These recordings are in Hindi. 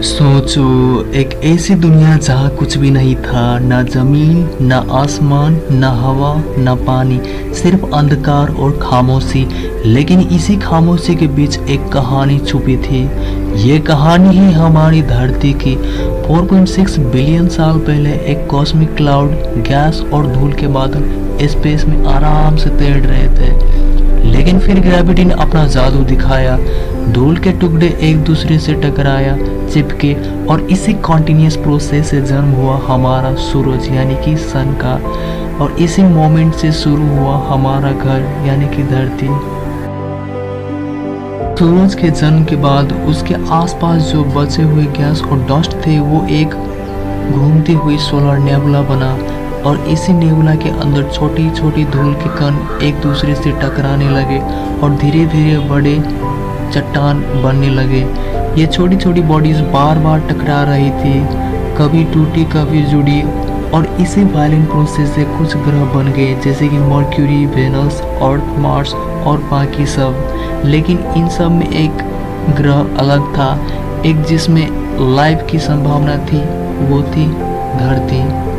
सोचो, एक ऐसी दुनिया जहाँ कुछ भी नहीं था, ना जमीन, ना आसमान, ना हवा, ना पानी, सिर्फ अंधकार और खामोशी। लेकिन इसी खामोशी के बीच एक कहानी छुपी थी। ये कहानी ही हमारी धरती की। 4.6 बिलियन साल पहले एक कॉस्मिक क्लाउड, गैस और धूल के बादल स्पेस में आराम से तैर रहे थे। लेकिन फिर ग्रेविटी ने अपना जादू दिखाया। धूल के टुकड़े एक दूसरे से टकराया, चिपके, और इसी कॉन्टिन्यूस प्रोसेस से जन्म हुआ हमारा सूरज यानी कि सन का। और इसी मोमेंट से शुरू हुआ हमारा घर यानी कि धरती। सूरज के जन्म के बाद उसके आसपास जो बचे हुए गैस और डस्ट थे वो एक घूमती हुई सोलर नेबुला बना। और इसी नेबुला के अंदर छोटी छोटी धूल के कण एक दूसरे से टकराने लगे और धीरे धीरे बड़े चट्टान बनने लगे। ये छोटी छोटी बॉडीज बार बार टकरा रही थी, कभी टूटी कभी जुड़ी। और इसी वायलेंट प्रोसेस से कुछ ग्रह बन गए, जैसे कि मर्क्यूरी, वेनस, अर्थ, मार्स और बाकी सब। लेकिन इन सब में एक ग्रह अलग था, एक जिसमें लाइफ की संभावना थी, वो थी धरती।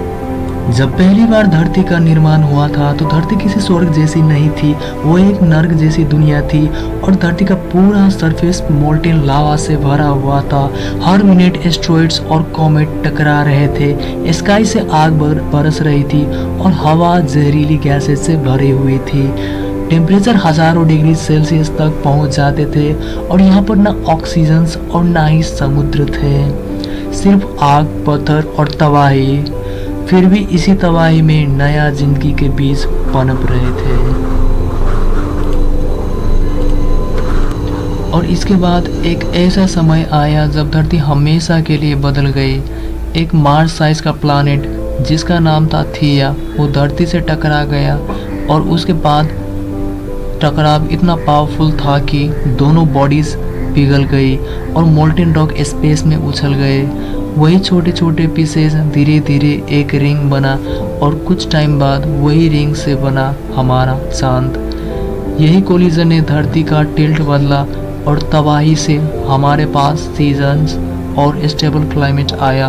जब पहली बार धरती का निर्माण हुआ था तो धरती किसी स्वर्ग जैसी नहीं थी, वो एक नर्क जैसी दुनिया थी। और धरती का पूरा सरफेस मोल्टेन लावा से भरा हुआ था। हर मिनट एस्ट्रॉइड्स और कॉमेट टकरा रहे थे, स्काई से आग बरस रही थी और हवा जहरीली गैसेस से भरी हुई थी। टेम्परेचर हजारों डिग्री सेल्सियस तक पहुंच जाते थे और यहाँ पर ना ऑक्सीजन और ना ही समुद्र थे, सिर्फ आग, पत्थर और तबाही। फिर भी इसी तबाही में नया जिंदगी के बीज पनप रहे थे। और इसके बाद एक ऐसा समय आया जब धरती हमेशा के लिए बदल गई। एक मार्स साइज का प्लैनेट जिसका नाम था थिया, वो धरती से टकरा गया। और उसके बाद टकराव इतना पावरफुल था कि दोनों बॉडीज पिघल गई और मोल्टेन रॉक स्पेस में उछल गए। वही छोटे छोटे पीसेस धीरे धीरे एक रिंग बना और कुछ टाइम बाद वही रिंग से बना हमारा चांद। यही कोलिजन ने धरती का टिल्ट बदला और तबाही से हमारे पास सीजन्स और स्टेबल क्लाइमेट आया।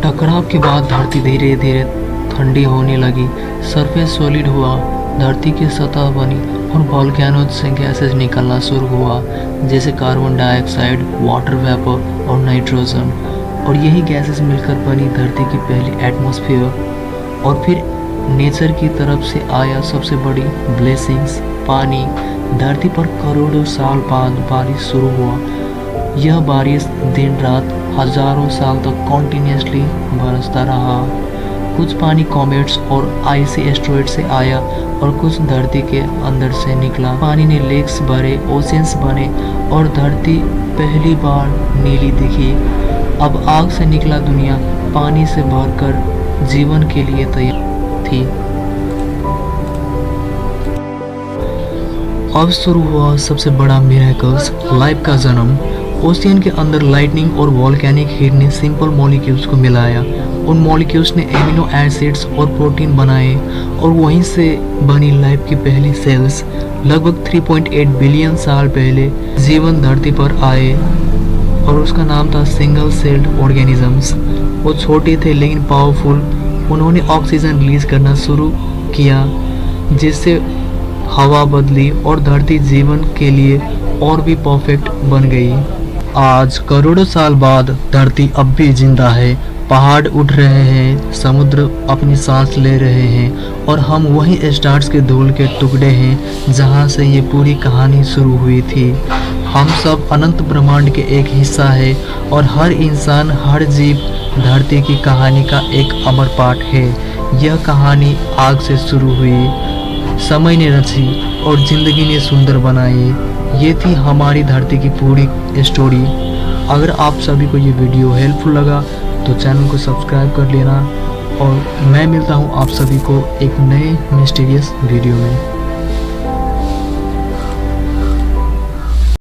टकराव के बाद धरती धीरे धीरे ठंडी होने लगी, सरफेस सॉलिड हुआ, धरती की सतह बनी और वोल्केनोज से गैसेस निकलना शुरू हुआ, जैसे कार्बन डाइऑक्साइड, वाटर वेपर और नाइट्रोजन। और यही गैसेस मिलकर बनी धरती की पहली एटमॉस्फेयर। और फिर नेचर की तरफ से आया सबसे बड़ी ब्लेसिंग्स, पानी। धरती पर करोड़ों साल बाद बारिश शुरू हुआ। यह बारिश दिन रात हजारों साल तक कॉन्टिन्यूसली बरसता रहा। कुछ पानी कॉमेट्स और आइसी एस्ट्रॉइड से आया और कुछ धरती के अंदर से निकला। पानी ने लेक्स भरे, ओशियंस बने और धरती पहली बार नीली दिखी। अब आग से निकला दुनिया पानी से भरकर जीवन के लिए तैयार थी। अब शुरू हुआ सबसे बड़ा मिरेकल्स, लाइफ का जन्म। ओशियन के अंदर लाइटनिंग और वोल्केनिक हीट ने सिंपल मॉलिक्यूल्स को मिलाया। उन मॉलिक्यूल्स ने एमिनो एसिड्स और प्रोटीन बनाए और वहीं से बनी लाइफ की पहली सेल्स। लगभग 3.8 बिलियन साल पहले जीवन धरती पर आए और उसका नाम था सिंगल सेल्ड ऑर्गेनिजम्स। वो छोटे थे लेकिन पावरफुल। उन्होंने ऑक्सीजन रिलीज करना शुरू किया, जिससे हवा बदली और धरती जीवन के लिए और भी परफेक्ट बन गई। आज करोड़ों साल बाद धरती अब भी जिंदा है। पहाड़ उठ रहे हैं, समुद्र अपनी सांस ले रहे हैं और हम वही स्टार्स के धूल के टुकड़े हैं जहां से ये पूरी कहानी शुरू हुई थी। हम सब अनंत ब्रह्मांड के एक हिस्सा है और हर इंसान, हर जीव धरती की कहानी का एक अमर पार्ट है। यह कहानी आग से शुरू हुई, समय ने रची और जिंदगी ने सुंदर बनाई। ये थी हमारी धरती की पूरी स्टोरी। अगर आप सभी को ये वीडियो हेल्पफुल लगा तो चैनल को सब्सक्राइब कर लेना और मैं मिलता हूँ आप सभी को एक नए मिस्टीरियस वीडियो में।